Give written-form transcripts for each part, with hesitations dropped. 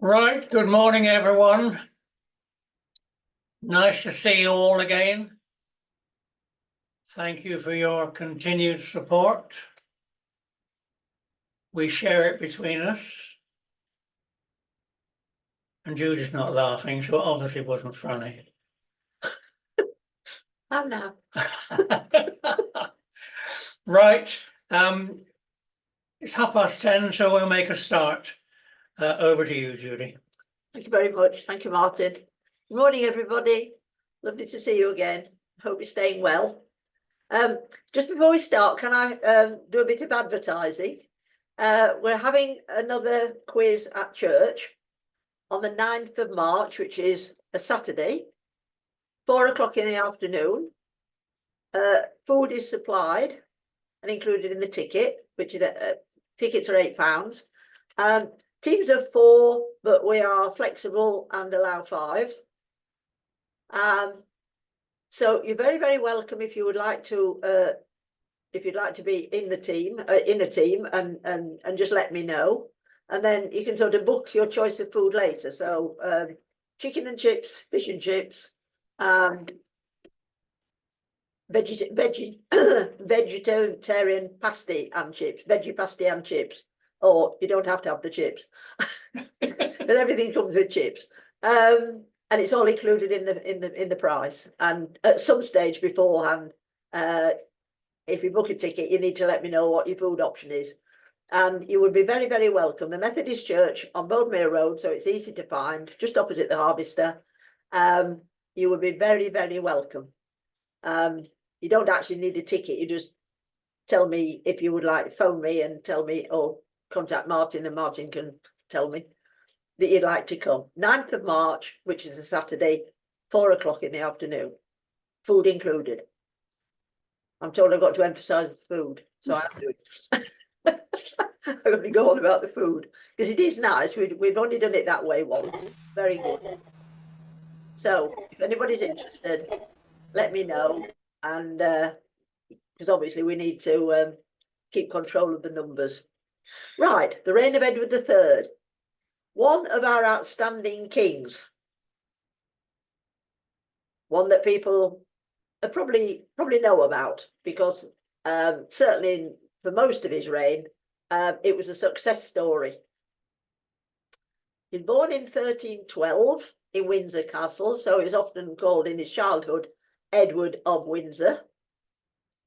Right, good morning, everyone. Nice to see you all again. Thank you for your continued support. We share it between us. And Judy's not laughing, so it obviously wasn't funny. Oh no. Right, it's 10:30, so we'll make a start. Over to you, Judy. Thank you very much. Thank you, Martin. Good morning, everybody. Lovely to see you again. Hope you're staying well. Just before we start, can I do a bit of advertising? We're having another quiz at church on the 9th of March, which is a Saturday, 4 o'clock in the afternoon. Food is supplied and included in the ticket, which is tickets are £8. Teams of 4, but we are flexible and allow 5. So you're very, very welcome if you would like to be in the team, in a team, and just let me know, and then you can sort of book your choice of food later. So chicken and chips, fish and chips, vegetarian pasty and chips, veggie pasty and chips, or you don't have to have the chips, but everything comes with chips. And it's all included in the price. And at some stage beforehand, if you book a ticket, you need to let me know what your food option is. And you would be very, very welcome. The Methodist Church on Boldmere Road, so it's easy to find, just opposite the Harvester. You would be very, very welcome. You don't actually need a ticket. You just tell me if you would like, phone me and tell me, or contact Martin, and Martin can tell me that you'd like to come. 9th of March, which is a Saturday, 4 o'clock in the afternoon, food included. I'm told I've got to emphasize the food, so I have to. I'm going to go on about the food because it is nice. We've only done it that way once. Very good. So if anybody's interested, let me know. And because obviously we need to keep control of the numbers. Right, the reign of Edward III, one of our outstanding kings, one that people probably know about, because certainly for most of his reign, it was a success story. He was born in 1312 in Windsor Castle, so he was often called in his childhood Edward of Windsor.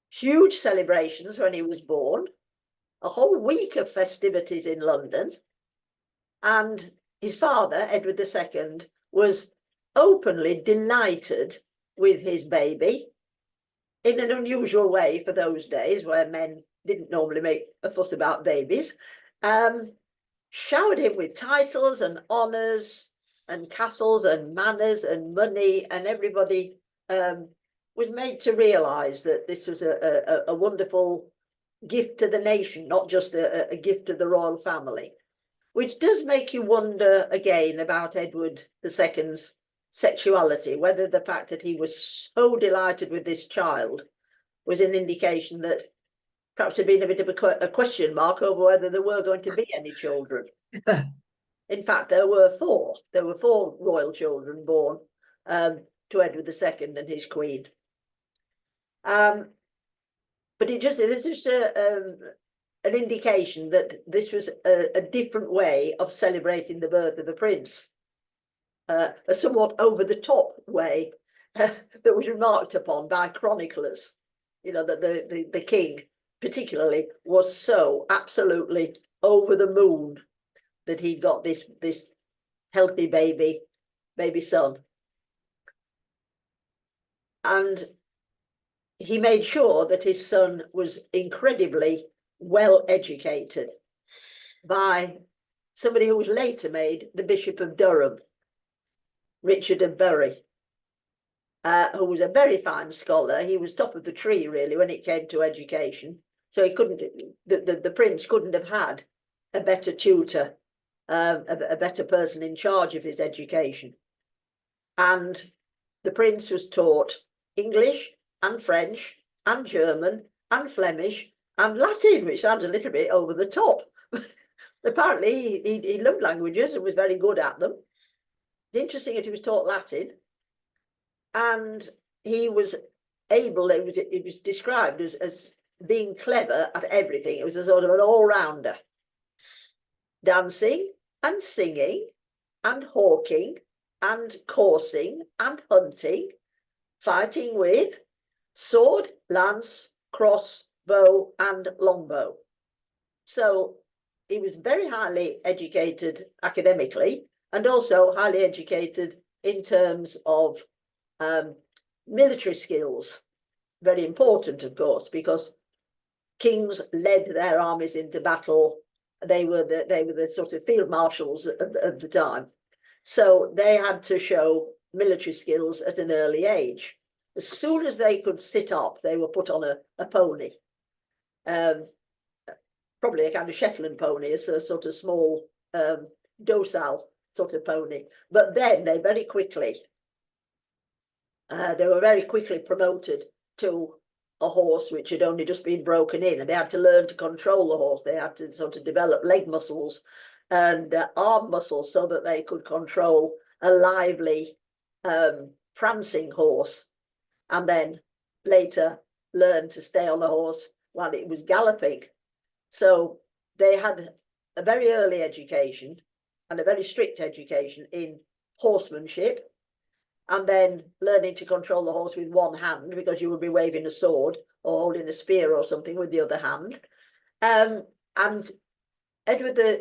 Huge celebrations when he was born, a whole week of festivities in London, and his father, Edward II, was openly delighted with his baby in an unusual way for those days, where men didn't normally make a fuss about babies. Showered him with titles and honours and castles and manors and money, and everybody was made to realise that this was a wonderful gift to the nation, not just a gift to the royal family, which does make you wonder again about Edward II's sexuality, whether the fact that he was so delighted with this child was an indication that perhaps there'd been a bit of a question mark over whether there were going to be any children. In fact, there were 4. There were 4 royal children born to Edward II and his queen. But it's just an indication that this was a different way of celebrating the birth of a prince, a somewhat over-the-top way that was remarked upon by chroniclers. You know, that the king particularly was so absolutely over the moon that he got this healthy baby son. And he made sure that his son was incredibly well educated by somebody who was later made the Bishop of Durham, Richard of Bury, who was a very fine scholar. He was top of the tree, really, when it came to education. So he couldn't, the prince couldn't have had a better tutor, a better person in charge of his education. And the prince was taught English and French and German and Flemish and Latin, which sounds a little bit over the top, Apparently he loved languages and was very good at them. The interesting is he was taught Latin, and he was able, it was described as being clever at everything. It was a sort of an all-rounder. Dancing and singing and hawking and coursing and hunting, fighting with sword, lance, cross, bow, and longbow. So he was very highly educated academically and also highly educated in terms of military skills. Very important, of course, because kings led their armies into battle. They were the sort of field marshals of the time. So they had to show military skills at an early age. As soon as they could sit up, they were put on a pony. Probably a kind of Shetland pony, it's a sort of small, docile sort of pony. But then they were very quickly promoted to a horse which had only just been broken in, and they had to learn to control the horse. They had to sort of develop leg muscles and arm muscles so that they could control a lively, prancing horse, and then later learn to stay on the horse while it was galloping. So they had a very early education and a very strict education in horsemanship, and then learning to control the horse with one hand, because you would be waving a sword or holding a spear or something with the other hand. And Edward III,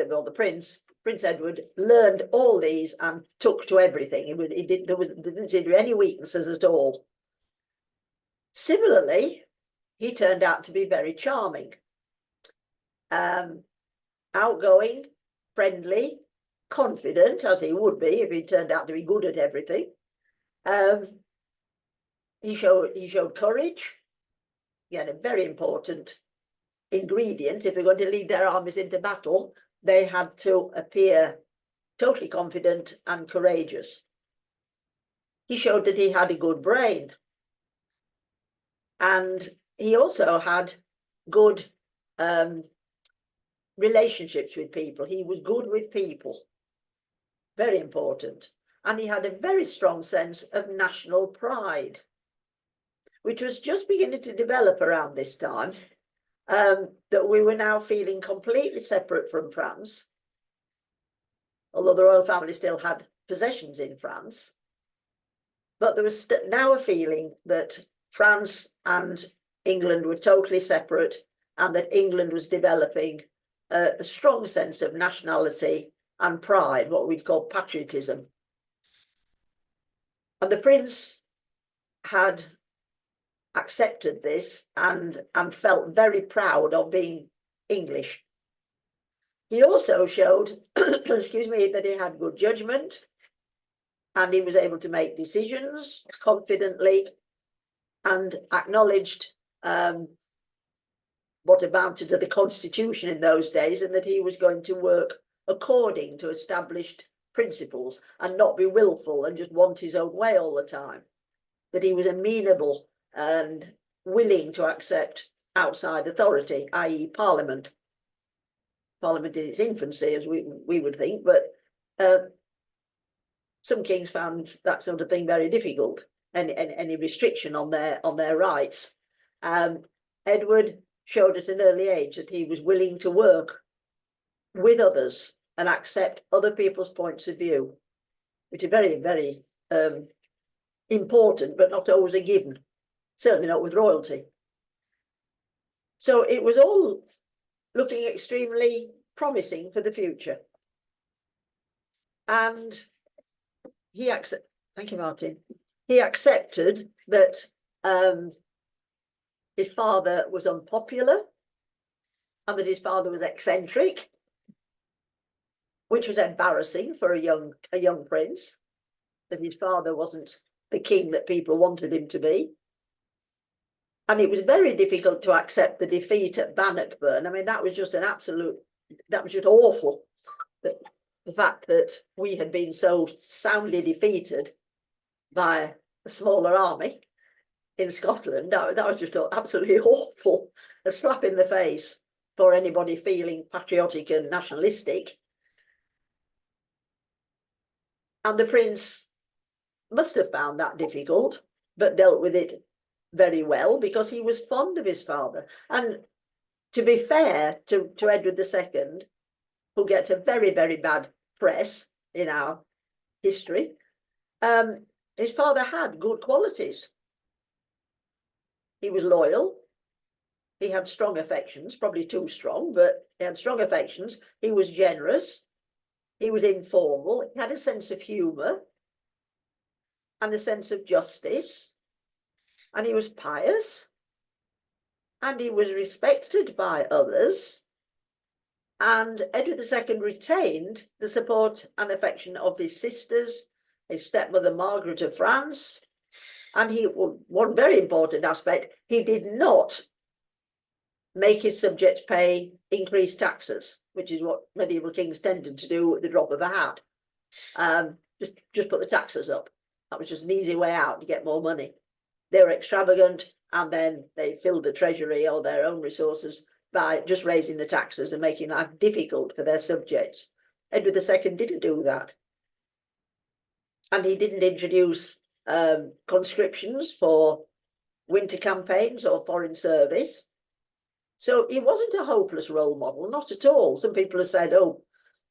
well, the Prince Edward, learned all these and took to everything. There didn't seem to be any weaknesses at all. Similarly, he turned out to be very charming, outgoing, friendly, confident, as he would be if he turned out to be good at everything. He showed courage. He had a very important ingredient. If they're going to lead their armies into battle, they had to appear totally confident and courageous. He showed that he had a good brain, and he also had good relationships with people. He was good with people. Very important. And he had a very strong sense of national pride, which was just beginning to develop around this time, that we were now feeling completely separate from France, although the royal family still had possessions in France. But there was now a feeling that France and England were totally separate, and that England was developing a strong sense of nationality and pride, what we'd call patriotism. And the Prince had accepted this and felt very proud of being English. He also showed, excuse me, that he had good judgment, and he was able to make decisions confidently, and acknowledged what amounted to the Constitution in those days, and that he was going to work according to established principles and not be willful and just want his own way all the time. That he was amenable and willing to accept outside authority, i.e. Parliament. Parliament in its infancy, as we would think, but some kings found that sort of thing very difficult, any restriction on their rights. Edward showed at an early age that he was willing to work with others and accept other people's points of view, which is very, very important, but not always a given, certainly not with royalty. So it was all looking extremely promising for the future. And thank you, Martin. He accepted that his father was unpopular and that his father was eccentric, which was embarrassing for a young prince, that his father wasn't the king that people wanted him to be. And it was very difficult to accept the defeat at Bannockburn. I mean, that was just awful. The fact that we had been so soundly defeated by a smaller army in Scotland, that was just absolutely awful, a slap in the face for anybody feeling patriotic and nationalistic. And the prince must have found that difficult, but dealt with it very well because he was fond of his father. And to be fair to Edward II, who gets a very, very bad press in our history, his father had good qualities. He was loyal. He had strong affections, probably too strong, but he had strong affections. He was generous. He was informal. He had a sense of humour and a sense of justice. And he was pious. And he was respected by others. And Edward II retained the support and affection of his sisters, his stepmother Margaret of France. And one very important aspect, he did not make his subjects pay increased taxes, which is what medieval kings tended to do at the drop of a hat. Just put the taxes up. That was just an easy way out to get more money. They were extravagant, and then they filled the treasury or their own resources by just raising the taxes and making life difficult for their subjects. Edward II didn't do that. And he didn't introduce conscriptions for winter campaigns or foreign service. So he wasn't a hopeless role model, not at all. Some people have said, oh,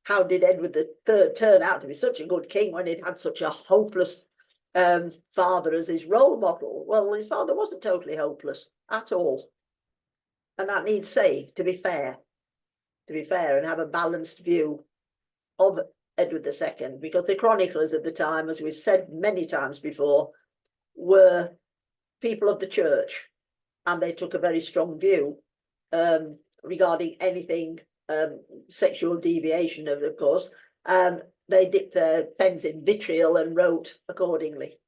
how did Edward III turn out to be such a good king when he'd had such a hopeless father as his role model? Well, his father wasn't totally hopeless at all. And that needs saying, to be fair and have a balanced view of Edward II, because the chroniclers at the time, as we've said many times before, were people of the church, and they took a very strong view regarding anything sexual deviation, of course. They dipped their pens in vitriol and wrote accordingly.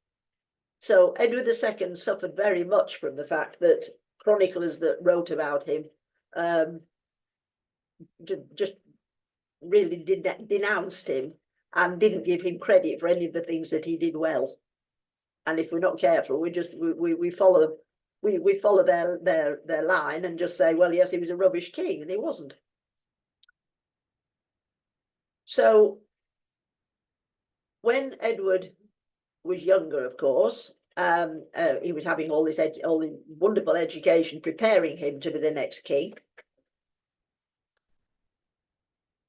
So Edward II suffered very much from the fact that chroniclers that wrote about him just really denounced him and didn't give him credit for any of the things that he did well. And if we're not careful, we follow their line and just say, well, yes, he was a rubbish king, and he wasn't. So when Edward was younger, of course, he was having all this wonderful education preparing him to be the next king.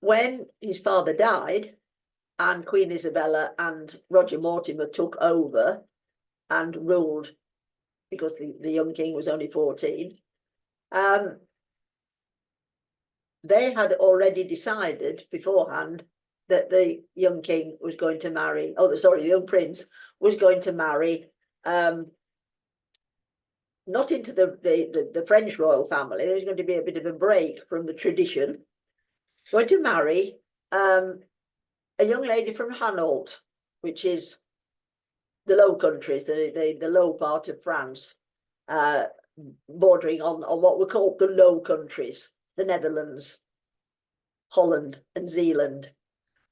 When his father died and Queen Isabella and Roger Mortimer took over and ruled, because the young king was only 14, they had already decided beforehand that the young king was going to marry, the young prince was going to marry not into the French royal family. There was going to be a bit of a break from the tradition. Going to marry a young lady from Hainault, which is the Low Countries, the low part of France, bordering on what were called the Low Countries, the Netherlands, Holland and Zealand.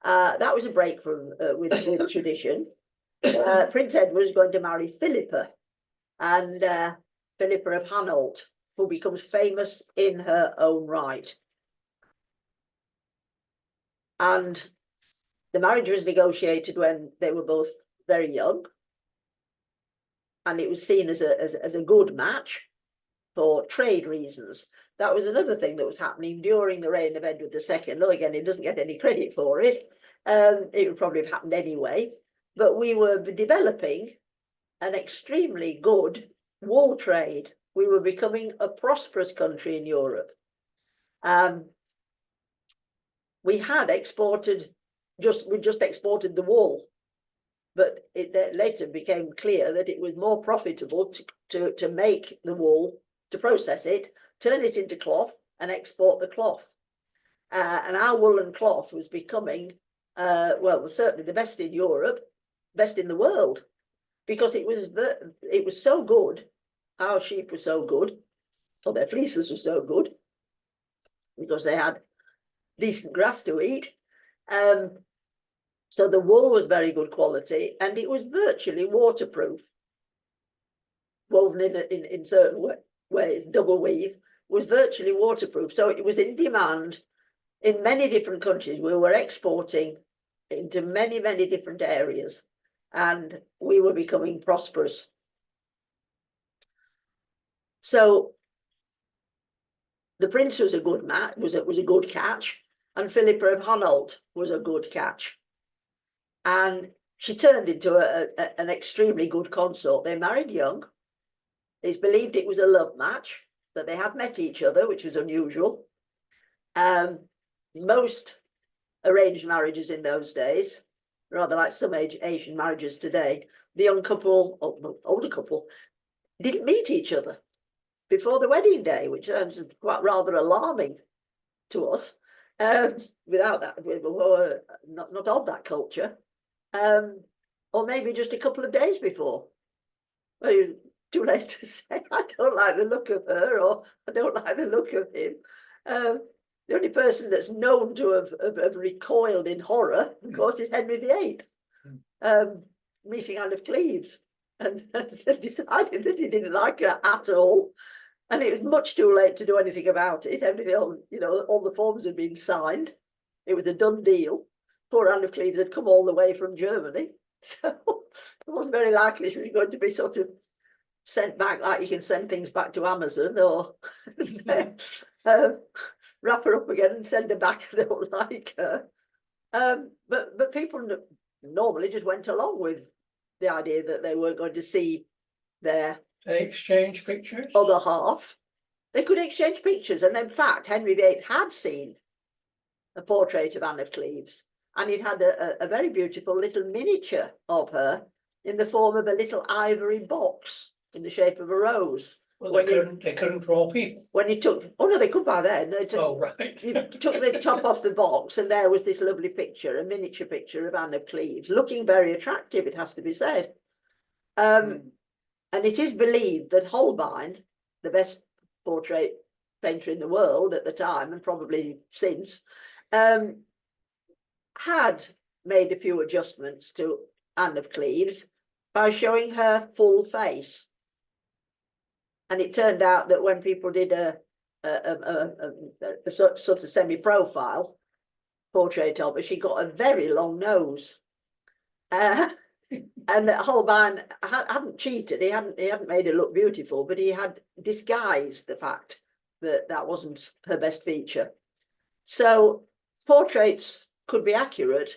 That was a break from with tradition. Prince Edward was going to marry Philippa, and Philippa of Hainault, who becomes famous in her own right. And the marriage was negotiated when they were both very young, and it was seen as a good match for trade reasons. That was another thing that was happening during the reign of Edward II. Though again, he doesn't get any credit for it. It would probably have happened anyway. But we were developing an extremely good wool trade. We were becoming a prosperous country in Europe. We had exported, we just exported the wool, but it later became clear that it was more profitable to make the wool, to process it, turn it into cloth and export the cloth. And our woolen cloth was becoming, well, certainly the best in Europe, best in the world, because it was so good. Our sheep were so good, or their fleeces were so good, because they had decent grass to eat. So the wool was very good quality, and it was virtually waterproof, woven in certain ways, double weave, was virtually waterproof. So it was in demand in many different countries. We were exporting into many, many different areas, and we were becoming prosperous. So the Prince was a good match, was a good catch, and Philippa of Hainault was a good catch. And she turned into an extremely good consort. They married young. It's believed it was a love match, that they had met each other, which was unusual. Most arranged marriages in those days, rather like some Asian marriages today, the young couple, or older couple, didn't meet each other before the wedding day, which sounds quite rather alarming to us. Without that, we were not of that culture. Or maybe just a couple of days before. Well, it's too late to say, I don't like the look of her, or I don't like the look of him. The only person that's known to have recoiled in horror, of course, is Henry VIII, meeting Anne of Cleves, and decided that he didn't like her at all. And it was much too late to do anything about it. Everything, all the forms had been signed. It was a done deal. Poor Anne of Cleves had come all the way from Germany, so it wasn't very likely she was going to be sort of sent back like you can send things back to Amazon, or wrap her up again and send her back. I don't like her. But people normally just went along with the idea that they weren't going to see their They exchange pictures? other half. They could exchange pictures, and in fact Henry VIII had seen a portrait of Anne of Cleves, and it had a very beautiful little miniature of her in the form of a little ivory box in the shape of a rose. Well, they couldn't draw people. When you took, oh no, they could by then. Oh, right. You took the top off the box, and there was this lovely picture, a miniature picture of Anne of Cleves, looking very attractive, it has to be said. And it is believed that Holbein, the best portrait painter in the world at the time, and probably since, had made a few adjustments to Anne of Cleves by showing her full face. And it turned out that when people did a sort of semi-profile portrait of her, she got a very long nose. And that Holbein hadn't cheated. He hadn't made her look beautiful, but he had disguised the fact that that wasn't her best feature. So portraits could be accurate,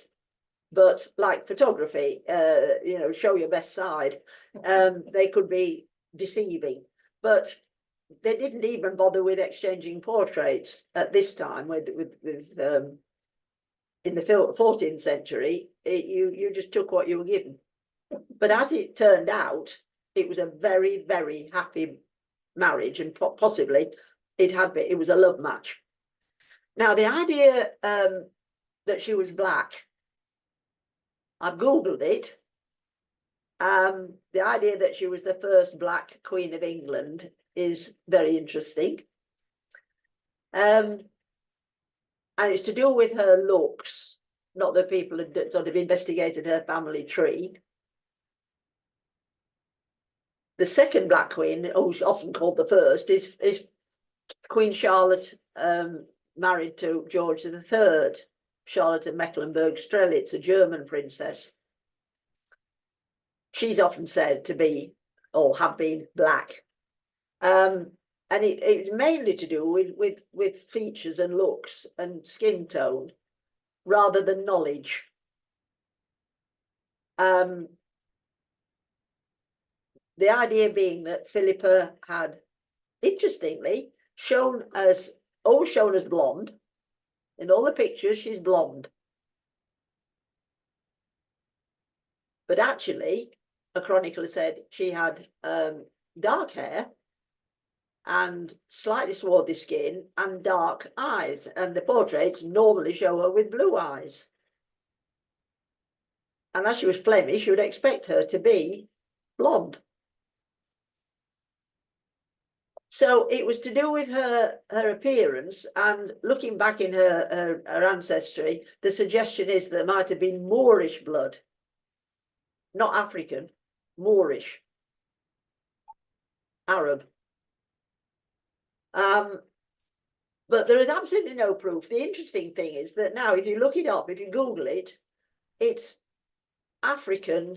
but like photography, show your best side. They could be deceiving. But they didn't even bother with exchanging portraits at this time. In the 14th century, you just took what you were given. But as it turned out, it was a very, very happy marriage, and possibly it was a love match. Now, the idea that she was black, I've Googled it. The idea that she was the first black Queen of England is very interesting. And it's to do with her looks, not that people had sort of investigated her family tree. The second black queen, who's often called the first, is Queen Charlotte, married to George III, Charlotte of Mecklenburg-Strelitz, a German princess. She's often said to be, or have been, black. And it's mainly to do with features and looks and skin tone, rather than knowledge. The idea being that Philippa had, interestingly, always shown as blonde. In all the pictures, she's blonde. But actually, a chronicler said she had dark hair and slightly swarthy skin and dark eyes, and the portraits normally show her with blue eyes. And as she was Flemish, you would expect her to be blonde. So it was to do with her appearance, and looking back in her ancestry, the suggestion is there might have been Moorish blood, not African, Moorish, Arab. But there is absolutely no proof. The interesting thing is that now, if you look it up, if you Google it, it's African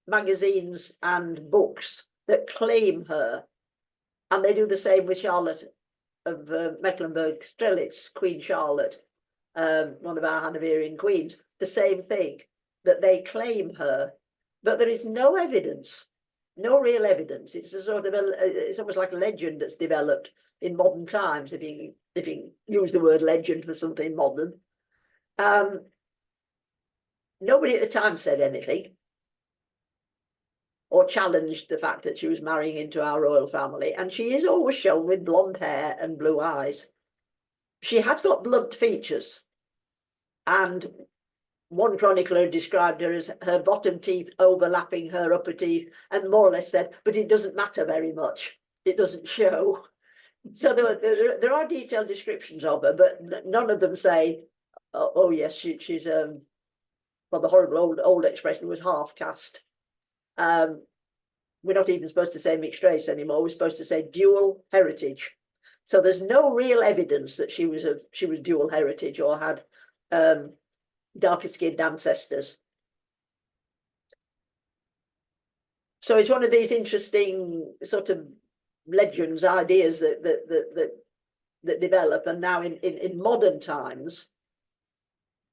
magazines and books that claim her. And they do the same with Charlotte of Mecklenburg-Strelitz, Queen Charlotte, one of our Hanoverian queens. The same thing, that they claim her. But there is no evidence, no real evidence. It's a sort of it's almost like a legend that's developed in modern times, if you use the word legend for something modern. Nobody at the time said anything or challenged the fact that she was marrying into our royal family, and she is always shown with blonde hair and blue eyes. She had got blunt features, and one chronicler described her as her bottom teeth overlapping her upper teeth, and more or less said, but it doesn't matter very much, it doesn't show. So there are detailed descriptions of her, but none of them say, oh yes, she's well, the horrible old expression was half caste. We're not even supposed to say mixed race anymore. We're supposed to say dual heritage. So there's no real evidence that she was dual heritage or had darker skinned ancestors. So it's one of these interesting sort of legends, ideas that develop, and now in modern times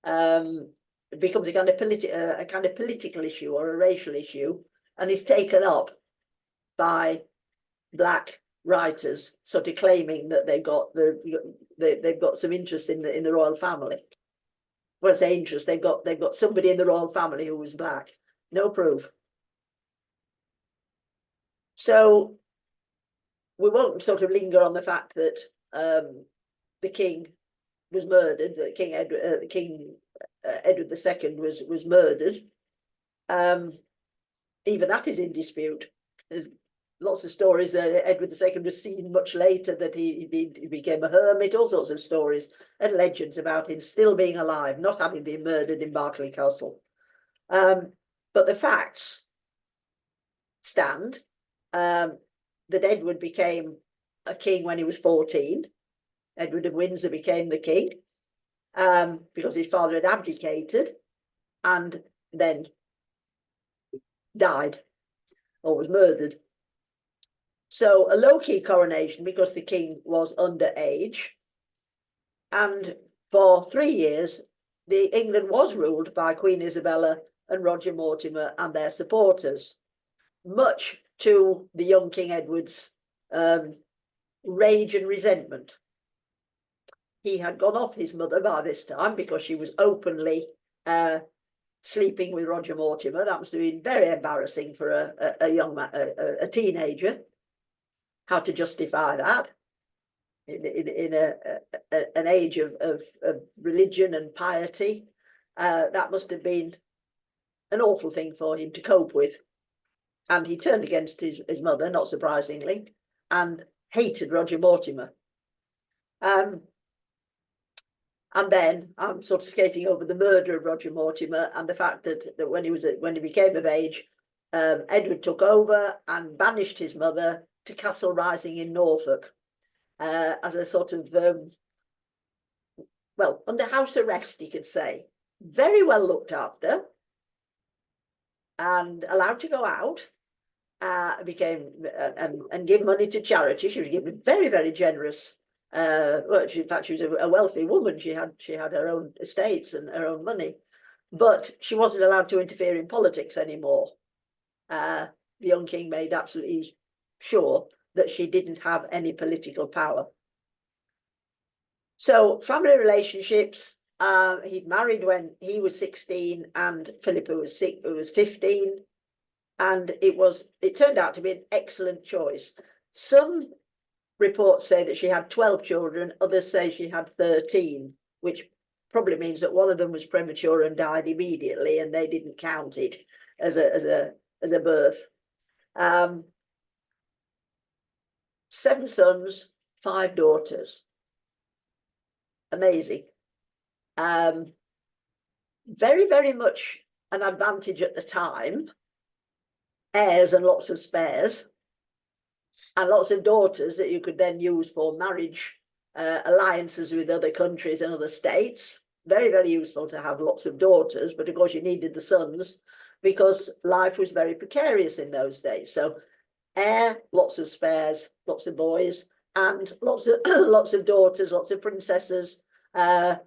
it becomes a kind of political issue or a racial issue, and is taken up by Black writers, sort of claiming that they've got some interest in the royal family. When I say interest, they've got somebody in the royal family who was Black. No proof. So we won't sort of linger on the fact that the king was murdered, that King Edward II was murdered. Even that is in dispute. There's lots of stories that Edward II was seen much later, that he became a hermit, all sorts of stories and legends about him still being alive, not having been murdered in Berkeley Castle. But the facts stand, that Edward became a king when he was 14. Edward of Windsor became the king because his father had abdicated and then died or was murdered. So a low-key coronation because the king was underage. And for 3 years, England was ruled by Queen Isabella and Roger Mortimer and their supporters, much to the young King Edward's rage and resentment. He had gone off his mother by this time because she was openly sleeping with Roger Mortimer. That must have been very embarrassing for a young man, a teenager. How to justify that in an age of religion and piety? That must have been an awful thing for him to cope with. And he turned against his mother, not surprisingly, and hated Roger Mortimer. And then I'm sort of skating over the murder of Roger Mortimer and the fact that when he became of age, Edward took over and banished his mother to Castle Rising in Norfolk as a sort of well, under house arrest, you could say. Very well looked after and allowed to go out. Became and give money to charity. She was given very, very generous. Well, in fact, she was a wealthy woman. She had her own estates and her own money, but she wasn't allowed to interfere in politics anymore. The young king made absolutely sure that she didn't have any political power. So family relationships. He'd married when he was 16 and Philippa was 15. And it turned out to be an excellent choice. Some reports say that she had 12 children, others say she had 13, which probably means that one of them was premature and died immediately, and they didn't count it as a birth. 7 sons, 5 daughters. Amazing. Very, very much an advantage at the time. Heirs and lots of spares. and lots of daughters that you could then use for marriage alliances with other countries and other states. Very, very useful to have lots of daughters, but of course you needed the sons because life was very precarious in those days. So lots of spares, lots of boys, and lots of lots of daughters, lots of princesses that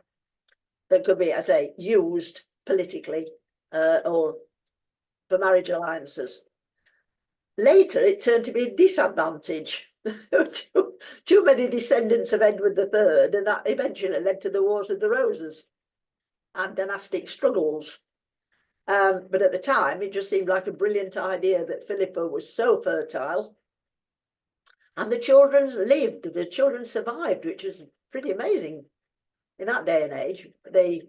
could be, I say, used politically or for marriage alliances. Later, it turned to be a disadvantage. Too many descendants of Edward III, and that eventually led to the Wars of the Roses and dynastic struggles. But at the time, it just seemed like a brilliant idea that Philippa was so fertile. And the children lived, the children survived, which was pretty amazing in that day and age. The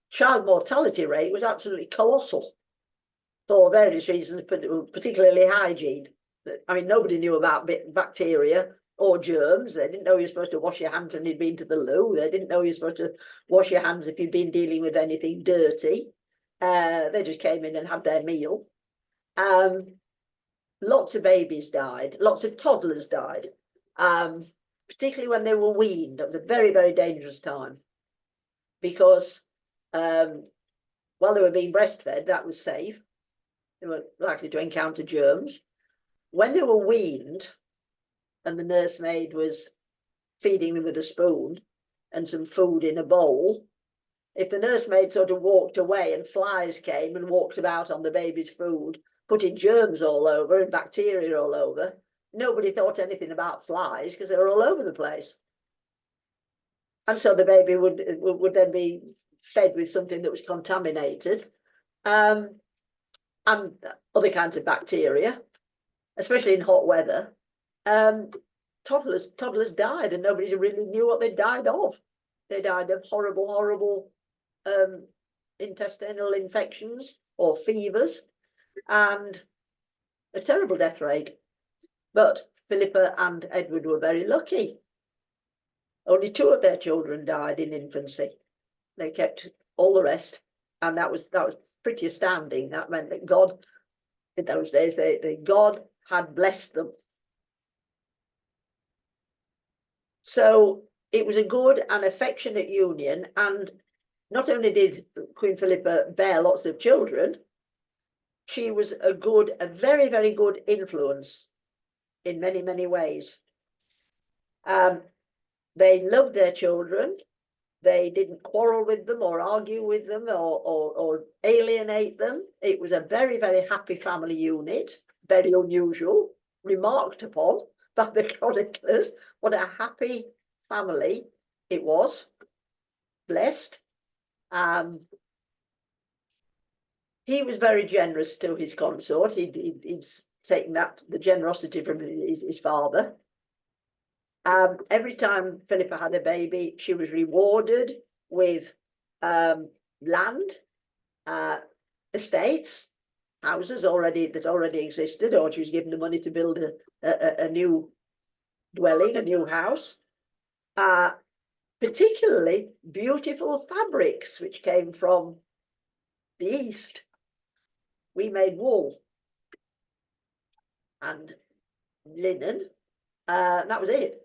child mortality rate was absolutely colossal for various reasons, particularly hygiene. I mean, nobody knew about bacteria or germs. They didn't know you're supposed to wash your hands when you'd been to the loo. They didn't know you're supposed to wash your hands if you'd been dealing with anything dirty. They just came in and had their meal. Lots of babies died. Lots of toddlers died, particularly when they were weaned. It was a very, very dangerous time because while they were being breastfed, that was safe. They were likely to encounter germs. When they were weaned and the nursemaid was feeding them with a spoon and some food in a bowl, if the nursemaid sort of walked away and flies came and walked about on the baby's food, putting germs all over and bacteria all over, nobody thought anything about flies because they were all over the place. And so the baby would then be fed with something that was contaminated, and other kinds of bacteria, especially in hot weather. Toddlers died, and nobody really knew what they died of. They died of horrible intestinal infections or fevers, and a terrible death rate. But Philippa and Edward were very lucky. Only 2 of their children died in infancy. They kept all the rest, and that was pretty astounding. That meant that God, in those days, God had blessed them. So it was a good and affectionate union, and not only did Queen Philippa bear lots of children, she was a very, very good influence in many, many ways. They loved their children. They didn't quarrel with them or argue with them or alienate them. It was a very, very happy family unit, very unusual, remarked upon by the chroniclers. What a happy family it was, blessed. He was very generous to his consort. He'd taken the generosity from his father. Every time Philippa had a baby, she was rewarded with land, estates, houses that already existed, or she was given the money to build a new dwelling, a new house. Particularly beautiful fabrics which came from the East. We made wool and linen. That was it.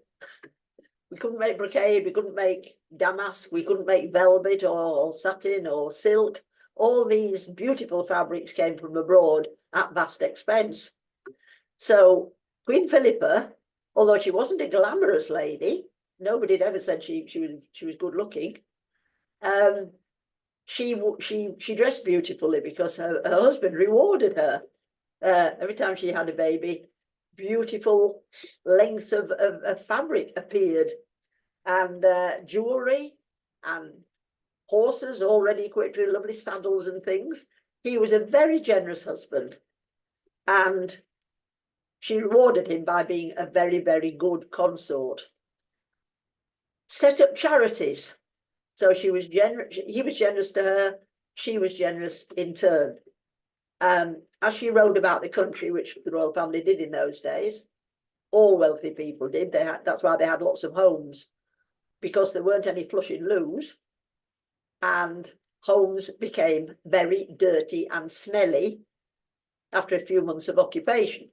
We couldn't make brocade, we couldn't make damask, we couldn't make velvet or satin or silk. All these beautiful fabrics came from abroad at vast expense. So Queen Philippa, although she wasn't a glamorous lady, nobody had ever said she was good looking. She dressed beautifully because her husband rewarded her. Every time she had a baby, beautiful lengths of fabric appeared, and jewelry and horses already equipped with lovely saddles and things. He was a very generous husband, and she rewarded him by being a very, very good consort. Set up charities. So he was generous to her, she was generous in turn. As she rode about the country, which the royal family did in those days, all wealthy people did. That's why they had lots of homes, because there weren't any flushing loos, and homes became very dirty and smelly after a few months of occupation.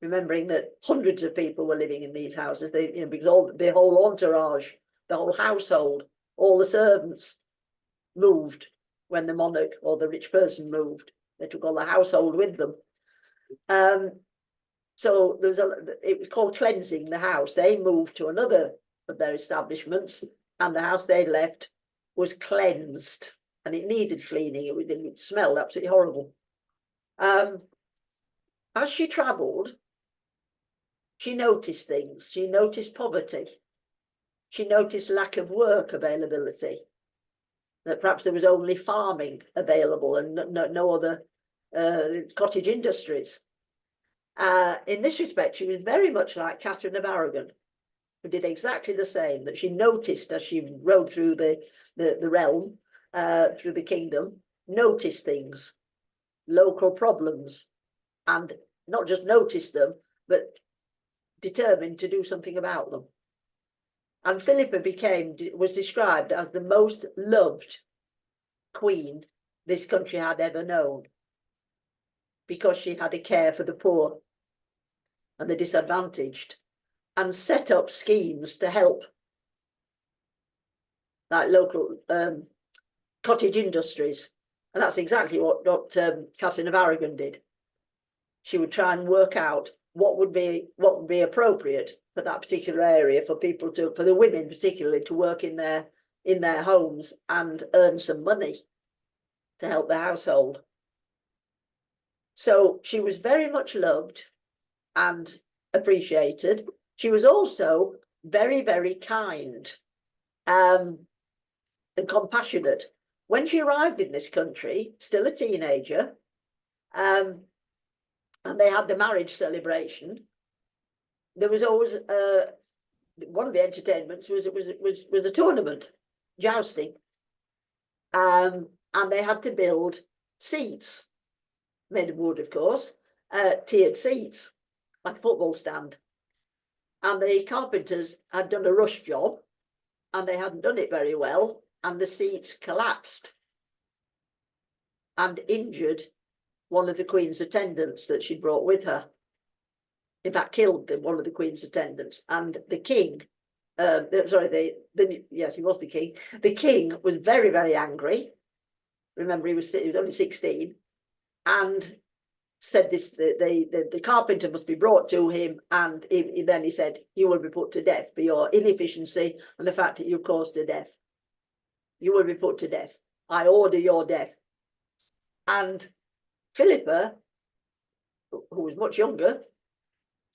remembering that hundreds of people were living in these houses. They, you know, because all the whole entourage, the whole household, all the servants moved when the monarch or the rich person moved. They took all the household with them. So it was called cleansing the house. They moved to another of their establishments, and the house they left was cleansed, and it needed cleaning. It smelled absolutely horrible. As she travelled, she noticed things. She noticed poverty. She noticed lack of work availability, that perhaps there was only farming available and no other cottage industries. In this respect, she was very much like Catherine of Aragon, who did exactly the same, that she noticed as she rode through the realm, through the kingdom, noticed things, local problems, and not just noticed them, but determined to do something about them. And Philippa was described as the most loved queen this country had ever known, because she had a care for the poor and the disadvantaged, and set up schemes to help, like local cottage industries. And that's exactly what Catherine of Aragon did. She would try and work out what would be appropriate for that particular area, for people to, for the women particularly, to work in their homes and earn some money to help the household. So she was very much loved and appreciated. She was also very, very kind and compassionate. When she arrived in this country, still a teenager, and they had the marriage celebration, there was always one of the entertainments was a tournament, jousting, and they had to build seats made of wood, of course, tiered seats like a football stand. And the carpenters had done a rush job, and they hadn't done it very well, and the seats collapsed and injured one of the Queen's attendants that she'd brought with her. In fact, killed one of the Queen's attendants. And the king, yes, he was the king. The king was very, very angry. Remember, he was only 16, and said this: the carpenter must be brought to him, and then he said, "You will be put to death for your inefficiency and the fact that you caused her death. You will be put to death. I order your death." And Philippa, who was much younger,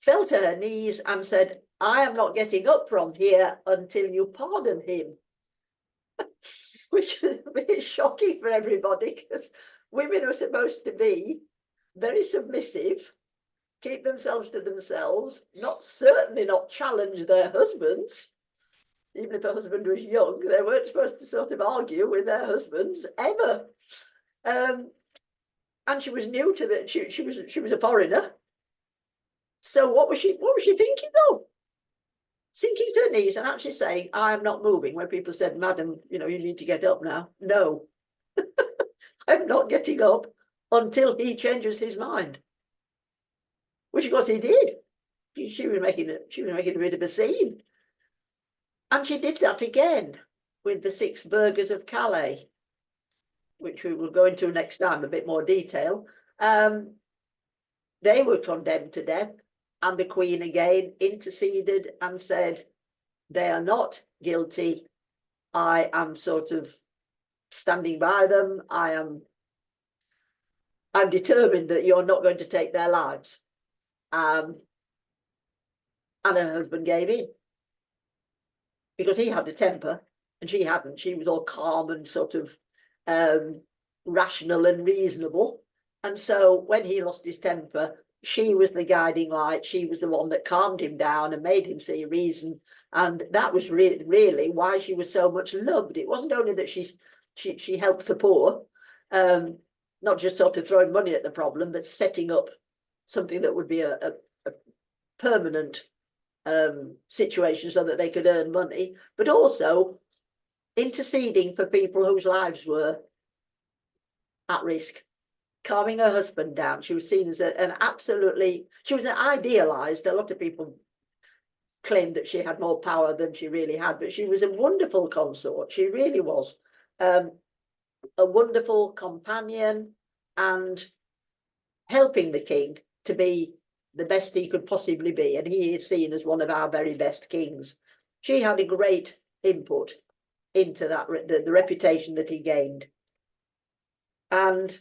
fell to her knees and said, "I am not getting up from here until you pardon him." Which is a bit shocking for everybody, because women are supposed to be very submissive, keep themselves to themselves, certainly not challenge their husbands. Even if the husband was young, they weren't supposed to sort of argue with their husbands ever. And she was new to that. She was a foreigner. So what was she thinking though? Sinking to her knees and actually saying, "I am not moving," when people said, "Madam, you need to get up now." No, I'm not getting up until he changes his mind. Which of course he did. She was making a bit of a scene. And she did that again with the 6 burghers of Calais, which we will go into next time, a bit more detail. They were condemned to death, and the Queen again interceded and said, "They are not guilty. I am sort of standing by them. I'm determined that you're not going to take their lives." And her husband gave in, because he had a temper and she hadn't. She was all calm and sort of rational and reasonable. And so when he lost his temper, she was the guiding light. She was the one that calmed him down and made him see reason. And that was really why she was so much loved. It wasn't only that she helped the poor, not just sort of throwing money at the problem, but setting up something that would be a permanent situation so that they could earn money, but also interceding for people whose lives were at risk. calming her husband down. She was seen as an absolutely, she was an idealized. A lot of people claimed that she had more power than she really had, but she was a wonderful consort. She really was. A wonderful companion and helping the king to be the best he could possibly be. And he is seen as one of our very best kings. She had a great input into that, the reputation that he gained. And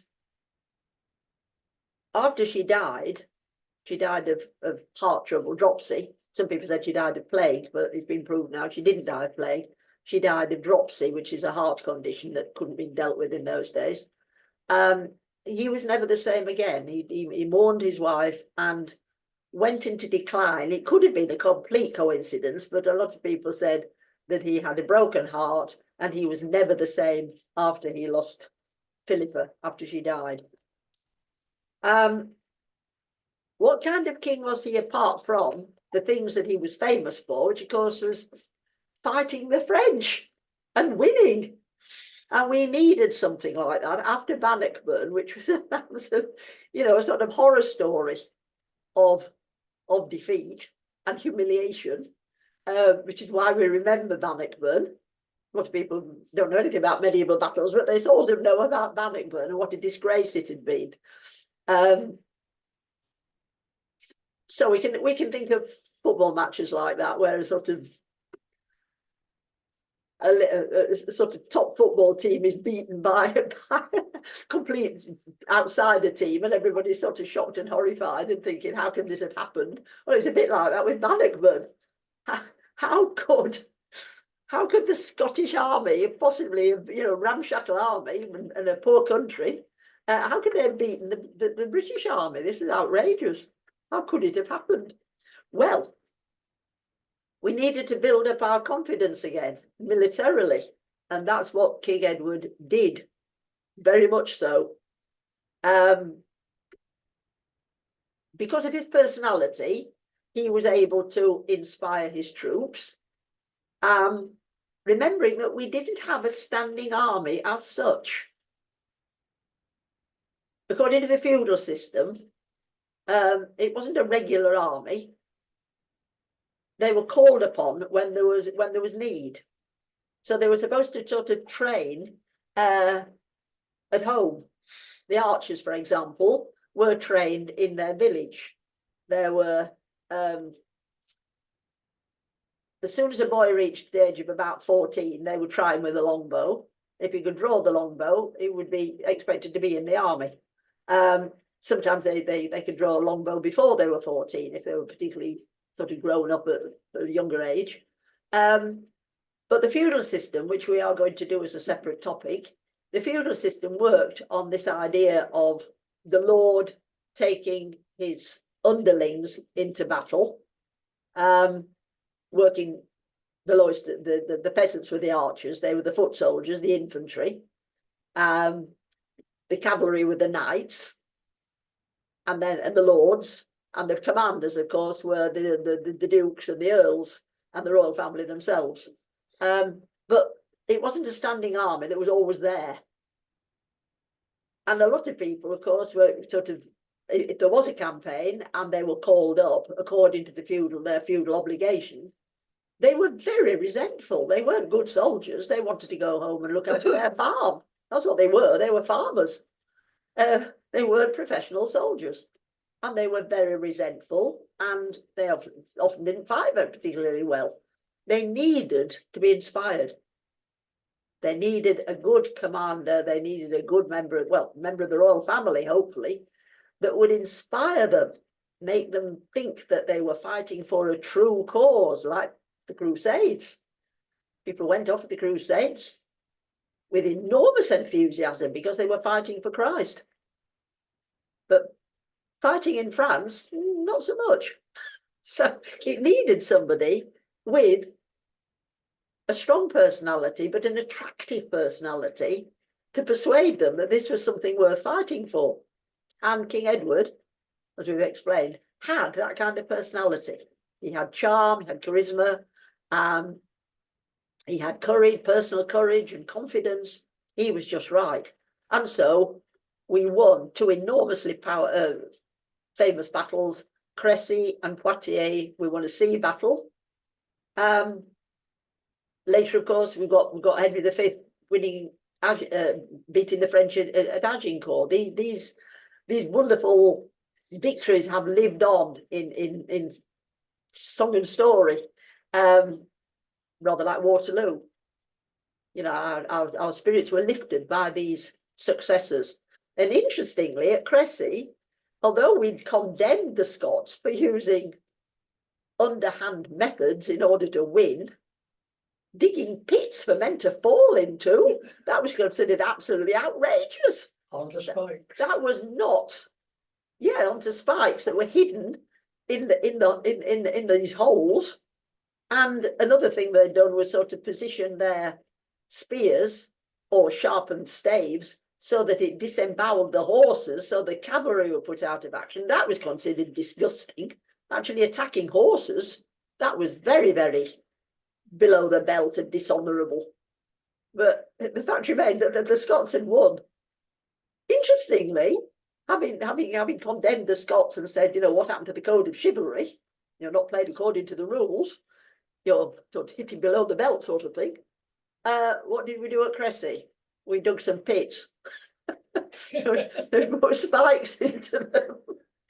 after she died of heart trouble, dropsy. Some people said she died of plague, but it's been proved now she didn't die of plague. She died of dropsy, which is a heart condition that couldn't be dealt with in those days. He was never the same again. He mourned his wife and went into decline. It could have been a complete coincidence, but a lot of people said that he had a broken heart and he was never the same after he lost Philippa, after she died. What kind of king was he apart from the things that he was famous for, which of course was fighting the French and winning? And we needed something like that after Bannockburn, which was a sort of horror story of defeat and humiliation, which is why we remember Bannockburn. A lot of people don't know anything about medieval battles, but they sort of know about Bannockburn and what a disgrace it had been. So we can think of football matches like that, where a sort of top football team is beaten by a complete outsider team, and everybody's sort of shocked and horrified and thinking, how can this have happened? Well, it's a bit like that with Bannockburn. How could the Scottish army, possibly a ramshackle army and a poor country, how could they have beaten the British army? This is outrageous. How could it have happened? Well, we needed to build up our confidence again militarily, and that's what King Edward did, very much so. Because of his personality, he was able to inspire his troops, remembering that we didn't have a standing army as such. According to the feudal system, it wasn't a regular army. They were called upon when there was need. So they were supposed to sort of train at home. The archers, for example, were trained in their village. There were, as soon as a boy reached the age of about 14, they would try him with a longbow. If he could draw the longbow, he would be expected to be in the army. Sometimes they could draw a longbow before they were 14, if they were particularly sort of grown up at a younger age. But the feudal system, which we are going to do as a separate topic, the feudal system worked on this idea of the lord taking his underlings into battle, working the lowest, the peasants were the archers, they were the foot soldiers, the infantry, the cavalry were the knights, and the lords, and the commanders, of course, were the dukes and the earls and the royal family themselves. But it wasn't a standing army that was always there. And a lot of people, of course, were sort of, if there was a campaign and they were called up according to their feudal obligation, they were very resentful. They weren't good soldiers. They wanted to go home and look after their farm. That's what they were. They were farmers. They weren't professional soldiers. And they were very resentful, and they often didn't fight very particularly well. They needed to be inspired. They needed a good commander. They needed a good member of the royal family, hopefully, that would inspire them, make them think that they were fighting for a true cause, like the Crusades. People went off the Crusades with enormous enthusiasm because they were fighting for Christ. But fighting in France, not so much. So it needed somebody with a strong personality, but an attractive personality, to persuade them that this was something worth fighting for. And King Edward, as we've explained, had that kind of personality. He had charm, he had charisma, he had courage, personal courage and confidence. He was just right. And so we won two enormously famous battles, Crécy and Poitiers. We won a sea battle. Later, of course, we've got Henry V winning, beating the French at Agincourt. These wonderful victories have lived on in song and story, rather like Waterloo. You know, our spirits were lifted by these successes. And interestingly, at Crécy, although we'd condemned the Scots for using underhand methods in order to win, digging pits for men to fall into, that was considered absolutely outrageous. Onto spikes. That was not, yeah, onto spikes that were hidden in these holes. And another thing they'd done was sort of position their spears or sharpened staves so that it disemboweled the horses, so the cavalry were put out of action. That was considered disgusting. Actually attacking horses, that was very, very below the belt and dishonourable. But the fact remained that the Scots had won. Interestingly, having condemned the Scots and said, you know, what happened to the code of chivalry? You're not played according to the rules. You're sort of hitting below the belt sort of thing. What did we do at Crécy? We dug some pits. We put spikes into them.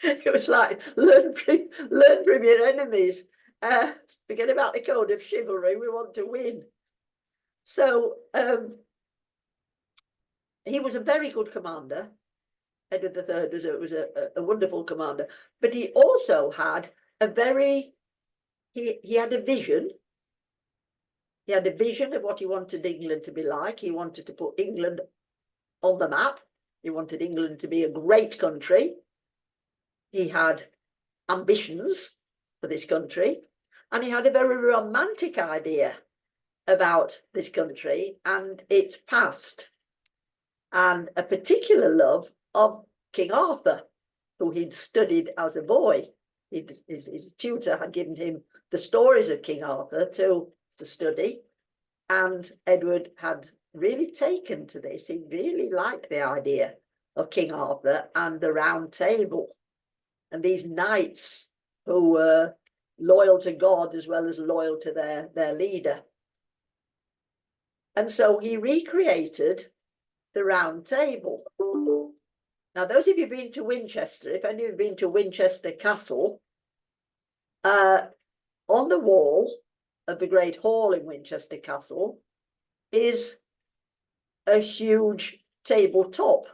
It was like, learn from your enemies. Forget about the code of chivalry. We want to win. So he was a very good commander. Edward III was a wonderful commander, but he also had a very, he had a vision. He had a vision of what he wanted England to be like. He wanted to put England on the map. He wanted England to be a great country. He had ambitions for this country, and he had a very romantic idea about this country and its past, and a particular love of King Arthur, who he'd studied as a boy. His tutor had given him the stories of King Arthur to study, and Edward had really taken to this. He really liked the idea of King Arthur and the Round Table and these knights who were loyal to God as well as loyal to their leader. And so he recreated the Round Table. Now, those of you who've been to Winchester, if any of you have been to Winchester Castle, on the wall of the Great Hall in Winchester Castle is a huge tabletop,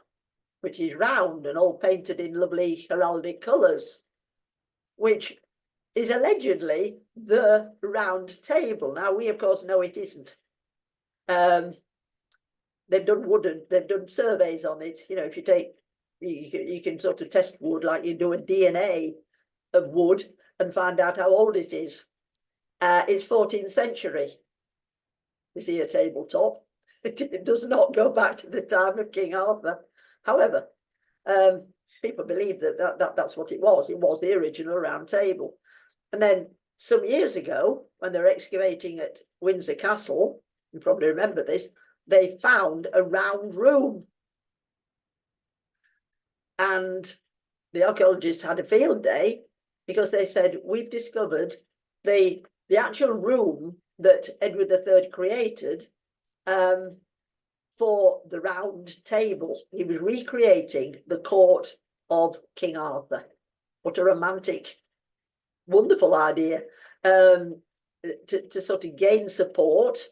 which is round and all painted in lovely heraldic colours, which is allegedly the Round Table. Now, we of course know it isn't. They've done surveys on it. You know, if you take, you can sort of test wood like you do a DNA of wood and find out how old it is. It's 14th century. You see a tabletop. It does not go back to the time of King Arthur. However, people believe that's what it was. It was the original Round Table. And then some years ago, when they were excavating at Windsor Castle, you probably remember this, they found a round room. And the archaeologists had a field day because they said, we've discovered the actual room that Edward III created for the Round Table. He was recreating the court of King Arthur. What a romantic, wonderful idea, to sort of gain support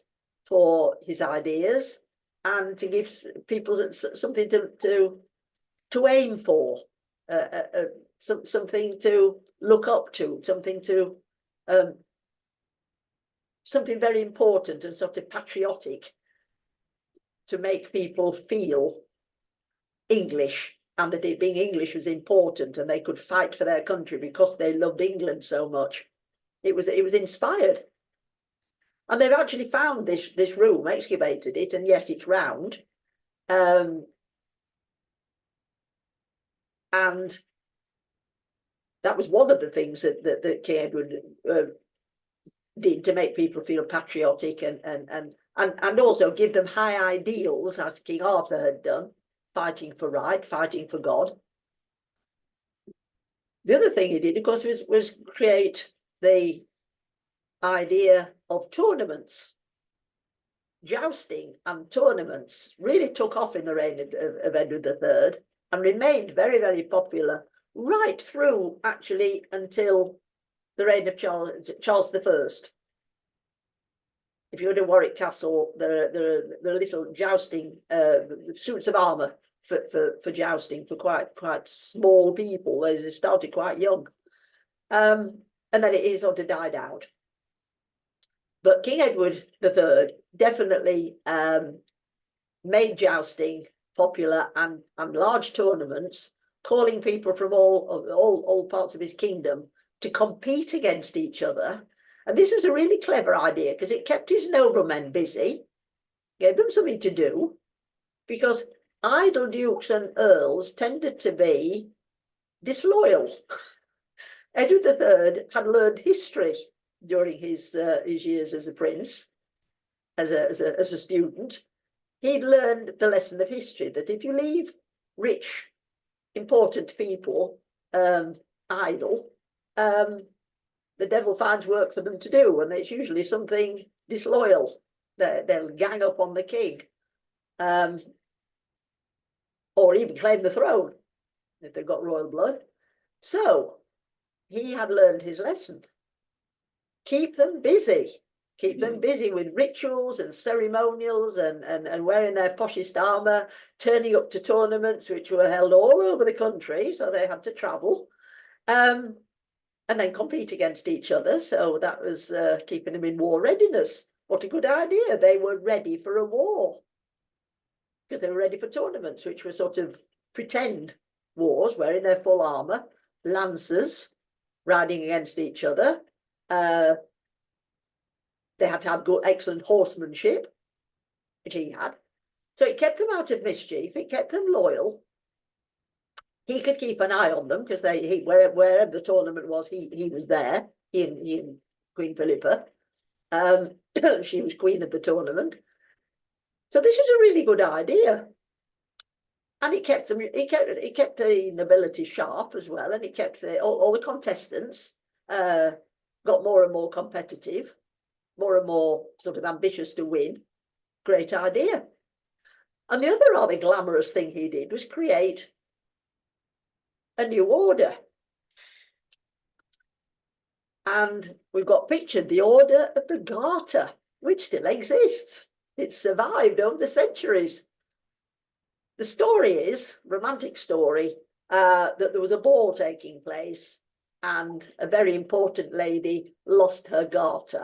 for his ideas and to give people something to aim for, something to look up to, something very important and sort of patriotic, to make people feel English, and that being English was important and they could fight for their country because they loved England so much. It was inspired. And they've actually found this room, excavated it, and yes, it's round. And that was one of the things that King Edward did to make people feel patriotic and also give them high ideals, as King Arthur had done, fighting for right, fighting for God. The other thing he did, of course, was create the idea of tournaments. Jousting and tournaments really took off in the reign of Edward III and remained very, very popular right through actually until the reign of Charles I. If you go to Warwick Castle, there are little jousting suits of armour for jousting for quite small people. They started quite young, and then it sort of died out. But King Edward III definitely made jousting popular and large tournaments, calling people from all parts of his kingdom to compete against each other. And this was a really clever idea because it kept his noblemen busy, gave them something to do, because idle dukes and earls tended to be disloyal. Edward III had learned history during his years as a prince, as a student. He'd learned the lesson of history, that if you leave rich, important people idle, the devil finds work for them to do, and it's usually something disloyal. They'll gang up on the king, or even claim the throne if they've got royal blood. So he had learned his lesson. Keep them busy. Keep them busy with rituals and ceremonials and wearing their poshest armour, turning up to tournaments which were held all over the country, so they had to travel, and then compete against each other. So that was keeping them in war readiness. What a good idea. They were ready for a war because they were ready for tournaments, which were sort of pretend wars, wearing their full armour, lancers, riding against each other. They had to have good, excellent horsemanship, which he had. So it kept them out of mischief. It kept them loyal. He could keep an eye on them because wherever the tournament was, he was there. He and Queen Philippa. She was queen of the tournament. So this is a really good idea. And it kept them. It kept the nobility sharp as well, and it kept all the contestants got more and more competitive, more and more sort of ambitious to win. Great idea. And the other rather glamorous thing he did was create a new order. And we've got pictured the Order of the Garter, which still exists. It's survived over the centuries. The story is, romantic story, that there was a ball taking place and a very important lady lost her garter.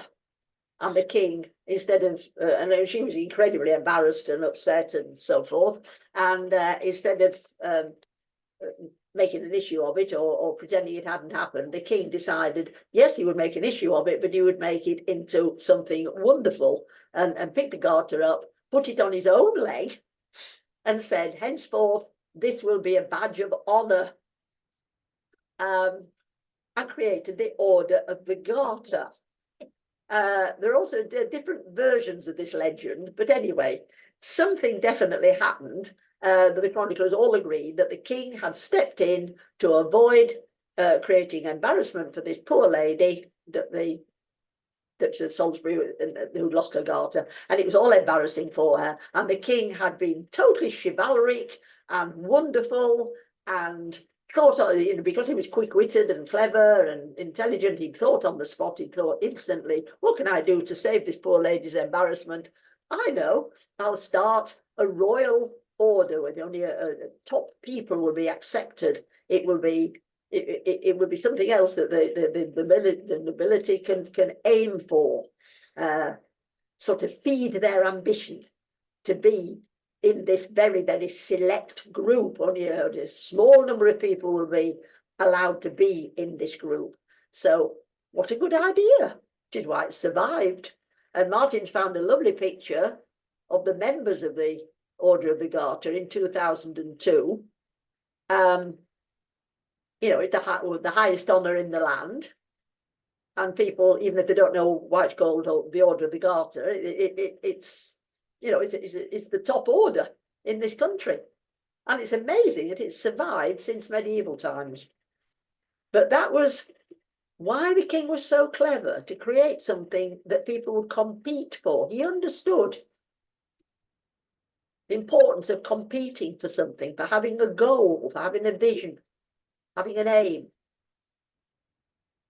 And the king, instead of, and she was incredibly embarrassed and upset and so forth, and instead of making an issue of it or pretending it hadn't happened, the king decided, yes, he would make an issue of it, but he would make it into something wonderful and pick the garter up, put it on his own leg, and said, henceforth, this will be a badge of honour, and created the Order of the Garter. There are also different versions of this legend, but anyway, something definitely happened. The chroniclers all agreed that the king had stepped in to avoid creating embarrassment for this poor lady, the Duchess of Salisbury, who'd lost her garter, and it was all embarrassing for her. And the king had been totally chivalric and wonderful, and thought, because he was quick-witted and clever and intelligent, he'd thought on the spot, he'd thought instantly, what can I do to save this poor lady's embarrassment? I know, I'll start a royal order where only top people will be accepted. It will be something else that the nobility can aim for, sort of feed their ambition to be in this very, very select group. Only a small number of people will be allowed to be in this group. So what a good idea, which is why it survived. And Martin's found a lovely picture of the members of the Order of the Garter in 2002. It's the highest honour in the land. And people, even if they don't know why it's called the Order of the Garter, it's the top order in this country. And it's amazing that it's survived since medieval times. But that was why the king was so clever, to create something that people would compete for. He understood the importance of competing for something, for having a goal, for having a vision, having an aim.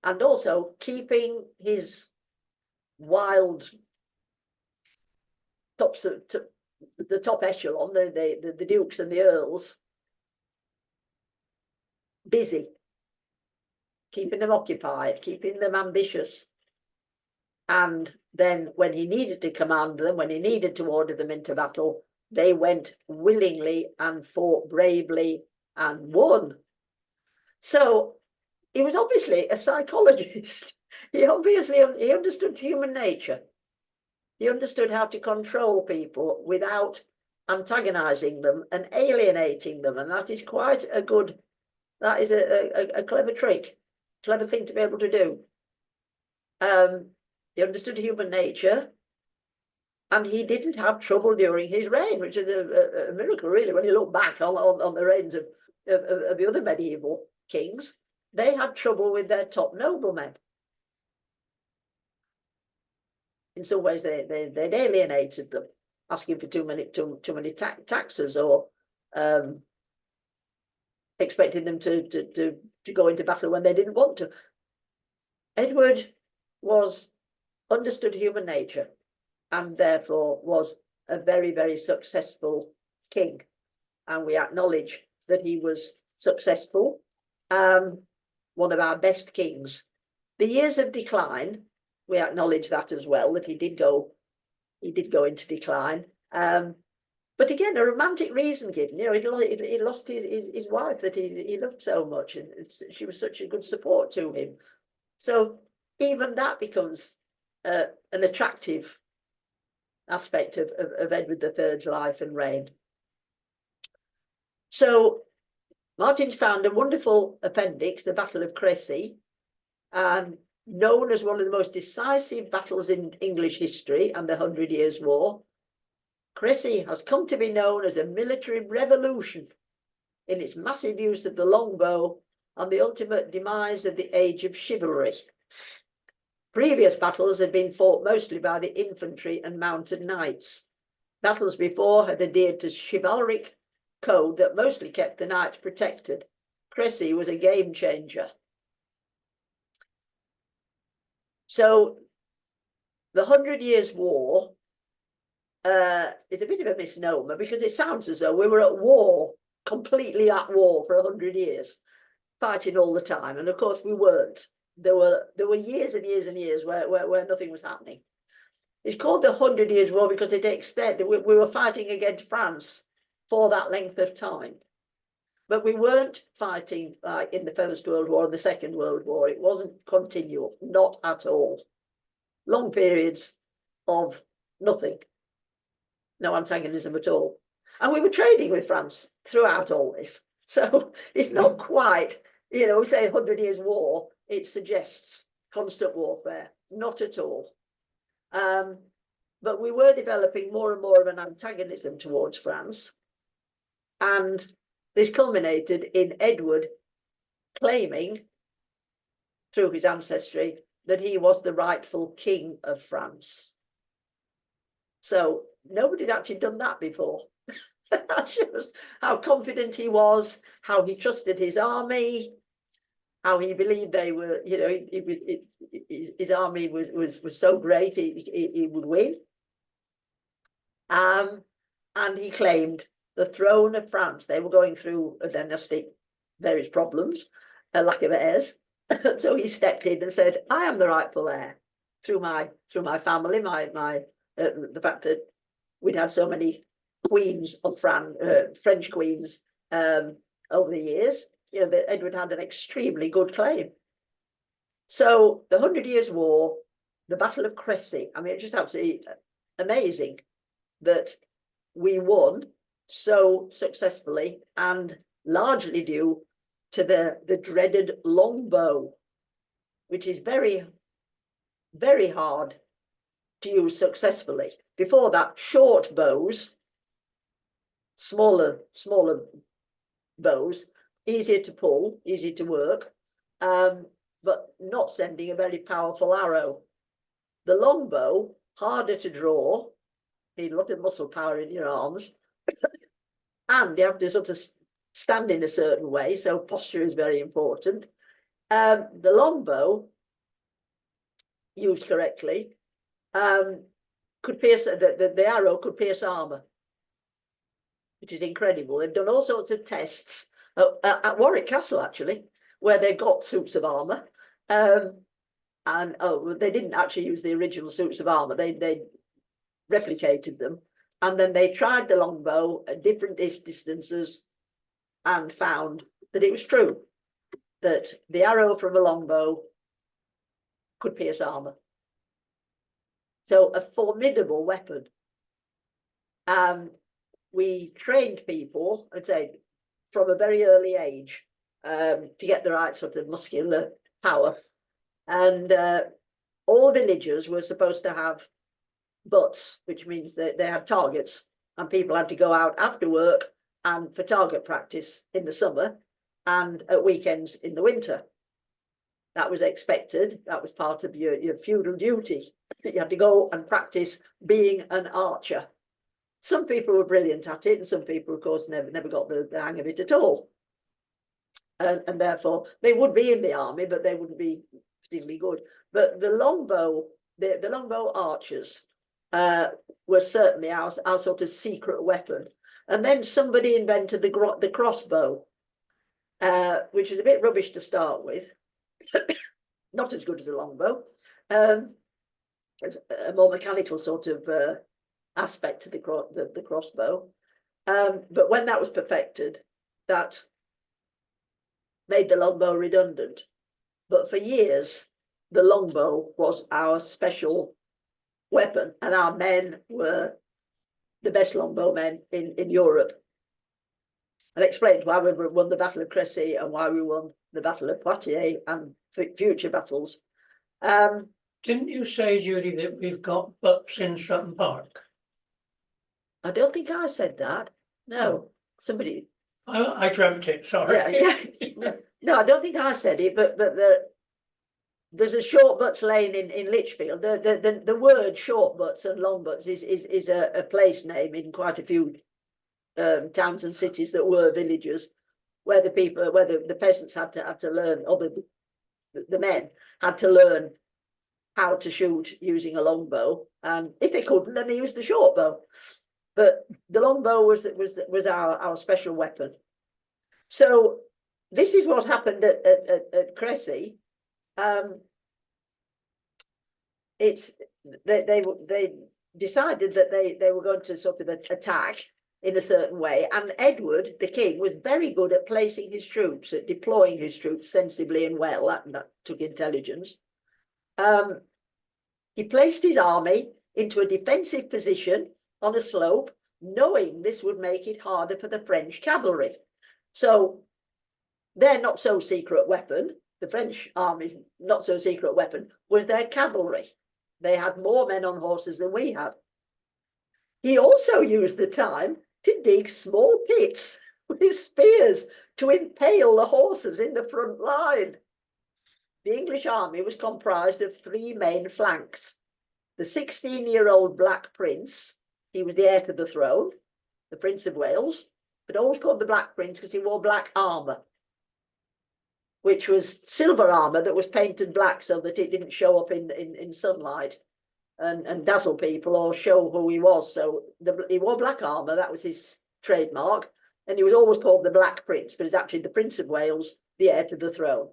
And also keeping his wild tops of the top echelon, the dukes and the earls, busy, keeping them occupied, keeping them ambitious. And then when he needed to command them, when he needed to order them into battle, they went willingly and fought bravely and won. So he was obviously a psychologist. He understood human nature. He understood how to control people without antagonizing them and alienating them. And that is quite a good, that is a clever trick, clever thing to be able to do. He understood human nature, and he didn't have trouble during his reign, which is a miracle, really, when you look back on the reigns of the other medieval kings. They had trouble with their top noblemen. In some ways, they'd alienated them, asking for too many taxes, or expecting them to go into battle when they didn't want to. Edward understood human nature, and therefore was a very, very successful king. And we acknowledge that he was successful, one of our best kings. The years of decline, we acknowledge that as well, that he did go into decline. But again, a romantic reason given. You know, he lost his wife that he loved so much, and she was such a good support to him. So even that becomes an attractive aspect of Edward III's life and reign. So Martin's found a wonderful appendix, the Battle of Crecy, and known as one of the most decisive battles in English history and the 100 Years' War. Crecy has come to be known as a military revolution in its massive use of the longbow and the ultimate demise of the age of chivalry. Previous battles had been fought mostly by the infantry and mounted knights. Battles before had adhered to chivalric code that mostly kept the knights protected. Crecy was a game changer. So the 100 Years' War is a bit of a misnomer, because it sounds as though we were at war, completely at war for 100 years, fighting all the time. And of course we weren't. There were years and years and years where nothing was happening. It's called the 100 Years' War because it extended. We were fighting against France for that length of time. But we weren't fighting like in the First World War and the Second World War. It wasn't continual, not at all. Long periods of nothing, no antagonism at all. And we were trading with France throughout all this. So it's not quite, you know, we say 100 Years' War, it suggests constant warfare. Not at all. But we were developing more and more of an antagonism towards France. And this culminated in Edward claiming, through his ancestry, that he was the rightful king of France. So nobody had actually done that before. That shows how confident he was, how he trusted his army, how he believed they were, you know, his army was so great he would win. And he claimed the throne of France. They were going through a dynastic, various problems, a lack of heirs. So he stepped in and said, I am the rightful heir through my family, the fact that we'd had so many queens of French queens over the years. You know, that Edward had an extremely good claim. So the 100 Years' War, the Battle of Crecy, I mean, it's just absolutely amazing that we won so successfully, and largely due to the dreaded longbow, which is very, very hard to use successfully. Before that, short bows smaller bows, easier to pull, easier to work, but not sending a very powerful arrow. The longbow, harder to draw, need a lot of muscle power in your arms, and you have to sort of stand in a certain way, so posture is very important. The longbow, used correctly, could pierce, the arrow could pierce armor, which is incredible. They've done all sorts of tests at Warwick Castle, actually, where they got suits of armor. And they didn't actually use the original suits of armor. They replicated them, and then they tried the longbow at different distances and found that it was true that the arrow from a longbow could pierce armor. So a formidable weapon. We trained people, I'd say, from a very early age to get the right sort of muscular power. And all villagers were supposed to have butts, which means that they had targets, and people had to go out after work and for target practice in the summer and at weekends in the winter. That was expected. That was part of your feudal duty. You had to go and practice being an archer. Some people were brilliant at it, and some people, of course, never got the hang of it at all. And therefore, they would be in the army, but they wouldn't be particularly good. But the longbow, the longbow archers were certainly our sort of secret weapon. And then somebody invented the crossbow, which was a bit rubbish to start with. Not as good as a longbow. A more mechanical sort of aspect to the crossbow. But when that was perfected, that made the longbow redundant. But for years, the longbow was our special weapon, and our men were the best longbow men in Europe. And explained why we won the Battle of Crécy and why we won the Battle of Poitiers and future battles. Didn't you say, Judy, that we've got butts in Sutton Park? I don't think I said that. No, somebody. I dreamt it. Sorry. Yeah. No, I don't think I said it. But there's a short butts lane in Lichfield. The word short butts and long butts is a place name in quite a few towns and cities that were villages, where the peasants had to learn, or the men had to learn how to shoot using a longbow, and if they couldn't, then they used the short bow. But the longbow was our special weapon. So this is what happened at Crécy. They decided that they were going to sort of attack in a certain way, and Edward, the king, was very good at placing his troops, at deploying his troops sensibly and well. That took intelligence. He placed his army into a defensive position on a slope, knowing this would make it harder for the French cavalry. So their not so secret weapon, the French army's not so secret weapon, was their cavalry. They had more men on horses than we had. He also used the time to dig small pits with spears to impale the horses in the front line. The English army was comprised of three main flanks. The 16-year-old Black Prince, he was the heir to the throne, the Prince of Wales, but always called the Black Prince because he wore black armour, which was silver armour that was painted black so that it didn't show up in sunlight and dazzle people or show who he was. So he wore black armour, that was his trademark, and he was always called the Black Prince, but he's actually the Prince of Wales, the heir to the throne.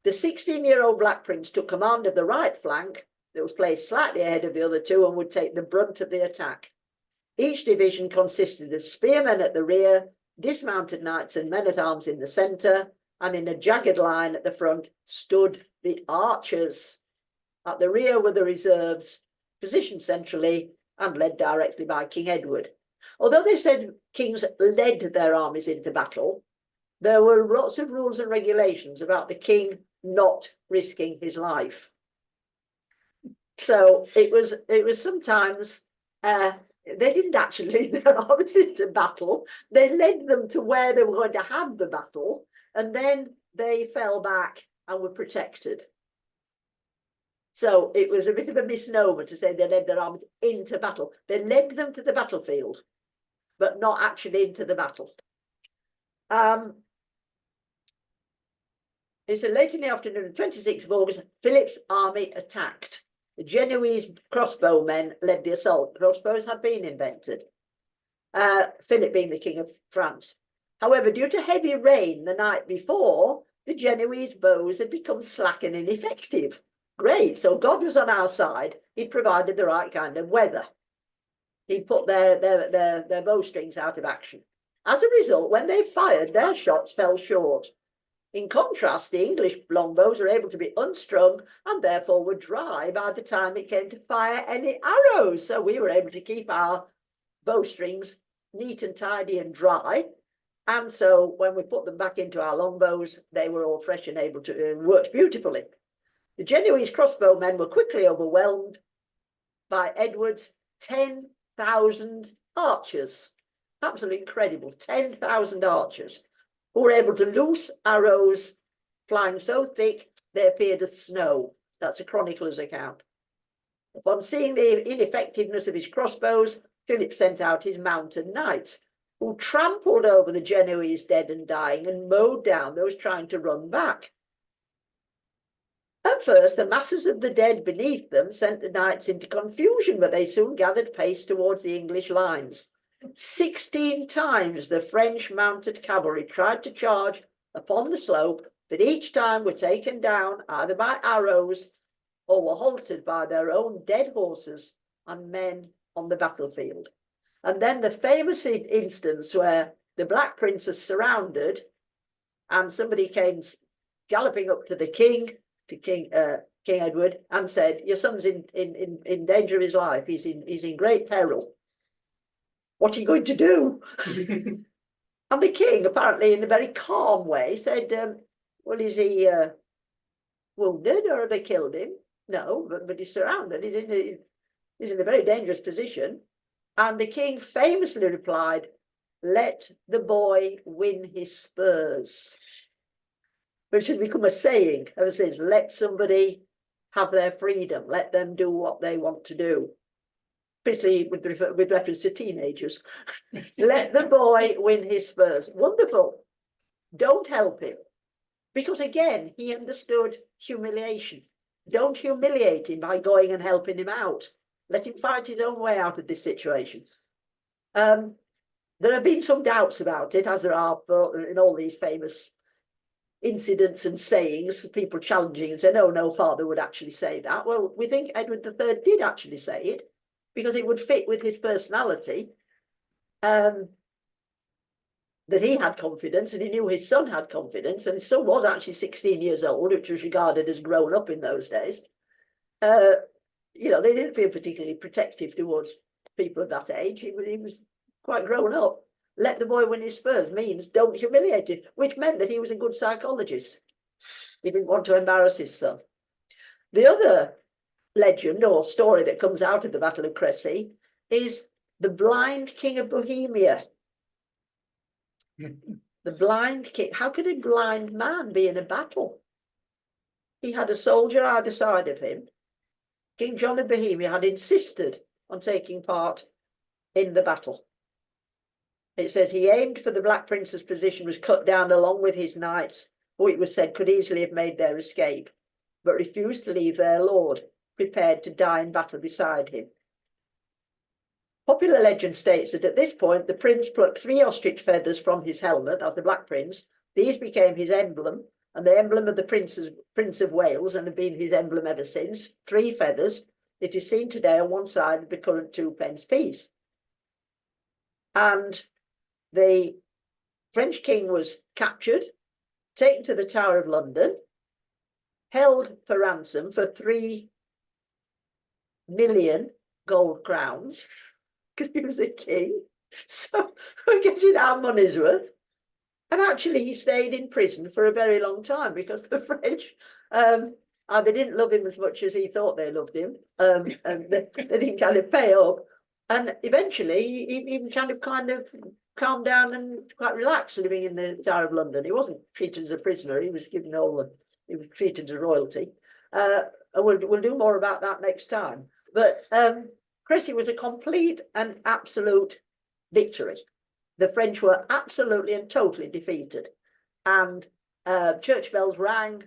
The 16-year-old Black Prince took command of the right flank that was placed slightly ahead of the other two and would take the brunt of the attack. Each division consisted of spearmen at the rear, dismounted knights and men-at-arms in the centre, and in a jagged line at the front stood the archers. At the rear were the reserves, positioned centrally and led directly by King Edward. Although they said kings led their armies into battle, there were lots of rules and regulations about the king not risking his life. So it was sometimes they didn't actually lead their armies into battle. They led them to where they were going to have the battle, and then they fell back and were protected. So it was a bit of a misnomer to say they led their armies into battle. They led them to the battlefield, but not actually into the battle. It's late in the afternoon, 26th of August, Philip's army attacked. The Genoese crossbowmen led the assault. Crossbows had been invented. Philip being the king of France. However, due to heavy rain the night before, the Genoese bows had become slack and ineffective. Great, so God was on our side. He'd provided the right kind of weather. He'd put their bowstrings out of action. As a result, when they fired, their shots fell short. In contrast, the English longbows were able to be unstrung and therefore were dry by the time it came to fire any arrows. So we were able to keep our bowstrings neat and tidy and dry. And so when we put them back into our longbows, they were all fresh and able to work beautifully. The Genoese crossbowmen were quickly overwhelmed by Edward's 10,000 archers. Absolutely incredible, 10,000 archers, who were able to loose arrows flying so thick they appeared as snow. That's a chronicler's account. Upon seeing the ineffectiveness of his crossbows, Philip sent out his mounted knights, who trampled over the Genoese dead and dying and mowed down those trying to run back. At first, the masses of the dead beneath them sent the knights into confusion, but they soon gathered pace towards the English lines. 16 times the French mounted cavalry tried to charge upon the slope, but each time were taken down either by arrows or were halted by their own dead horses and men on the battlefield. And then the famous instance where the Black Prince was surrounded and somebody came galloping up to the king, to King Edward, and said, "Your son's in danger of his life. He's in great peril. What are you going to do?" And the king, apparently in a very calm way, said, "Well, is he wounded or have they killed him?" "No, but he's surrounded. He's in a very dangerous position." And the king famously replied, "Let the boy win his spurs," which has become a saying ever since. Let somebody have their freedom. Let them do what they want to do, especially with reference to teenagers. Let the boy win his spurs. Wonderful. Don't help him. Because again, he understood humiliation. Don't humiliate him by going and helping him out. Let him fight his own way out of this situation. There have been some doubts about it, as there are in all these famous incidents and sayings, people challenging and saying, no, father would actually say that. Well, we think Edward III did actually say it, because it would fit with his personality, that he had confidence and he knew his son had confidence, and his son was actually 16 years old, which was regarded as grown up in those days. You know, they didn't feel particularly protective towards people of that age. He was quite grown up. Let the boy win his spurs means don't humiliate him, which meant that he was a good psychologist. He didn't want to embarrass his son. The other legend or story that comes out of the Battle of Crécy is the blind king of Bohemia. The blind king. How could a blind man be in a battle? He had a soldier either side of him. King John of Bohemia had insisted on taking part in the battle. It says he aimed for the Black Prince's position, was cut down along with his knights, who it was said could easily have made their escape, but refused to leave their lord, prepared to die in battle beside him. Popular legend states that at this point, the prince plucked 3 ostrich feathers from his helmet, as the Black Prince. These became his emblem, and the emblem of the Prince of Wales, and have been his emblem ever since. 3 feathers. It is seen today on one side of the current 2p piece. And the French king was captured, taken to the Tower of London, held for ransom for 3 million gold crowns, because he was a king. So we're getting our money's worth. And actually, he stayed in prison for a very long time, because the French either didn't love him as much as he thought they loved him, and they didn't kind of pay up, And eventually he kind of calmed down and quite relaxed living in the Tower of London. He wasn't treated as a prisoner. He was given he was treated as royalty. And we'll do more about that next time. But Crecy was a complete and absolute victory. The French were absolutely and totally defeated. And church bells rang.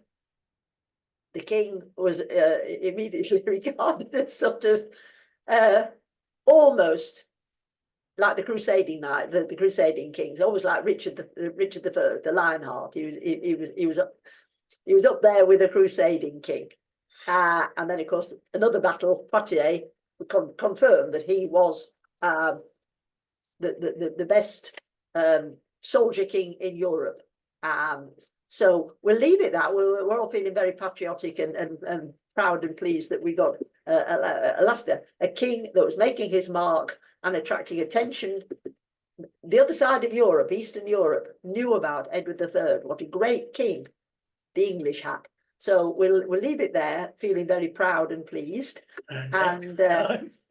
The king was immediately regarded as sort of almost like the crusading knight, the crusading kings, almost like Richard I, the Lionheart. He was up there with the crusading king. And then, of course, another battle, Poitiers, confirmed that he was the best soldier king in Europe. So we'll leave it that. We're all feeling very patriotic and proud and pleased that we got a king that was making his mark and attracting attention. The other side of Europe, Eastern Europe, knew about Edward III. What a great king the English had. So we'll leave it there, feeling very proud and pleased. And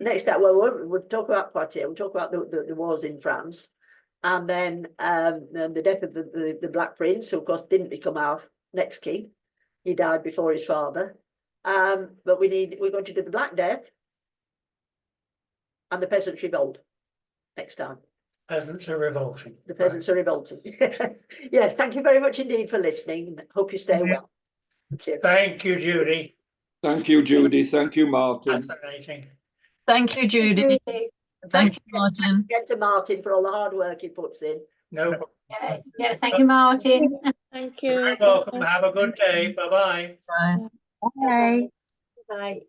next up, we'll talk about Poitiers. We'll talk about the wars in France, and then the death of the Black Prince, who of course didn't become our next king. He died before his father. But we're going to do the Black Death and the Peasants' Revolt next time. Peasants are revolting. The peasants are revolting. Yes, thank you very much indeed for listening. Hope you stay well. Thank you. Thank you, Judy. Thank you, Judy. Thank you, Martin. Fascinating. Thank you, Judy. Thank you, Martin. Again to Martin for all the hard work he puts in. No problem. Yes, thank you, Martin. Thank You're you. very welcome. Have a good day. Bye-bye. Bye. Bye. Bye.